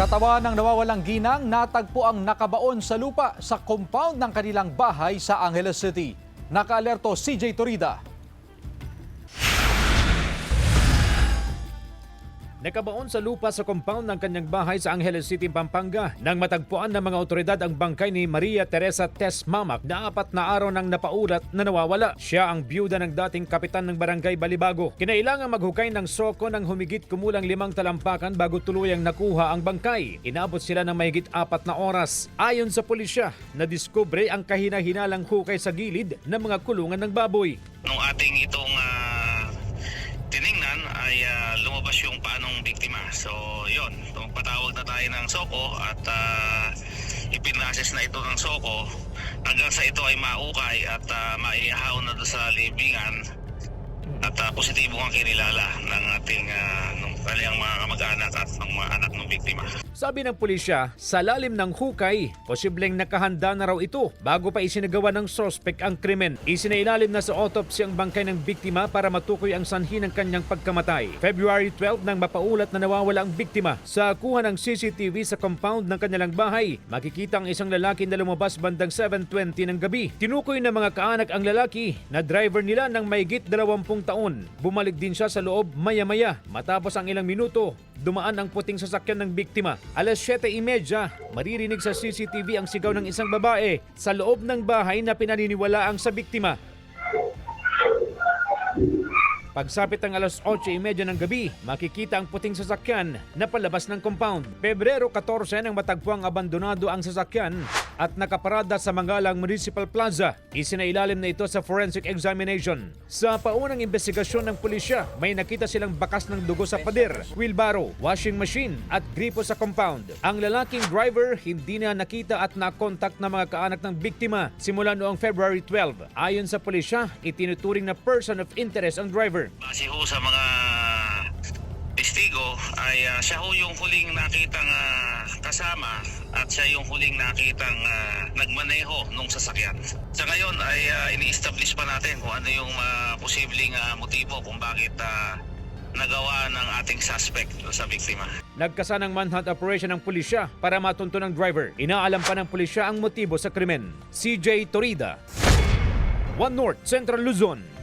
Katawan ng nawawalang ginang natagpo ang nakabaon sa lupa sa compound ng kanilang bahay sa Angeles City. Nakaalerto CJ Torida. Nakabaon sa lupa sa compound ng kanyang bahay sa Angeles City, Pampanga nang matagpuan ng mga otoridad ang bangkay ni Maria Teresa Tess Mamak na 4 na araw nang napaulat na nawawala. Siya ang byuda ng dating kapitan ng barangay Balibago. Kinailangan maghukay ng soko ng humigit kumulang 5 talampakan bago tuluyang nakuha ang bangkay. Inabot sila ng mahigit 4 na oras. Ayon sa pulisya, nadiskubre ang kahina-hinalang hukay sa gilid ng mga kulungan ng baboy. Nung ating itong tiningnan ay lumabas yung paanong biktima. So yun, patawag na tayo ng soko at ipinases na ito ng soko hanggang sa ito ay maukay at maihaw na doon sa libingan at positibo ang kinilala ng ating kanyang mga kamag-anak at ng mga anak ng biktima. Sabi ng pulisya, sa lalim ng hukay, posibleng nakahanda na raw ito bago pa isinagawa ng sospek ang krimen. Isinailalim na sa autopsy ang bangkay ng biktima para matukoy ang sanhi ng kanyang pagkamatay. February 12 nang mapaulat na nawawala ang biktima. Sa kuha ng CCTV sa compound ng kanilang bahay, makikita ang isang lalaki na lumabas bandang 7:20 ng gabi. Tinukoy ng mga kaanak ang lalaki na driver nila ng mahigit 20 taon. Bumalik din siya sa loob maya-maya. Matapos ang ilang minuto, dumaan ang puting sasakyan ng biktima. Alas 7:30, maririnig sa CCTV ang sigaw ng isang babae sa loob ng bahay na pinaniniwalaang sa biktima. Pagsapit ng alas 8:30 ng gabi, makikita ang puting sasakyan na palabas ng compound. Pebrero 14 nang matagpuang abandonado ang sasakyan at nakaparada sa Mangalang Municipal Plaza. Isinailalim na ito sa forensic examination. Sa paunang investigasyon ng pulisya, may nakita silang bakas ng dugo sa pader, wheelbarrow, washing machine at gripo sa compound. Ang lalaking driver hindi na nakita at nakontak ng mga kaanak ng biktima simula noong February 12. Ayon sa pulisya, itinuturing na person of interest ang driver. Base ho sa mga testigo ay siya ho yung huling nakitang kasama at siya yung huling nakitang nagmaneho nung sasakyan. Sa ngayon ay ini-establish pa natin kung ano yung posibleng motibo kung bakit nagawa ng ating suspect sa biktima. Nagkasa ng manhunt operation ng pulisya para matunto ng driver. Inaalam pa ng pulisya ang motibo sa krimen. CJ Torida, One North, Central Luzon.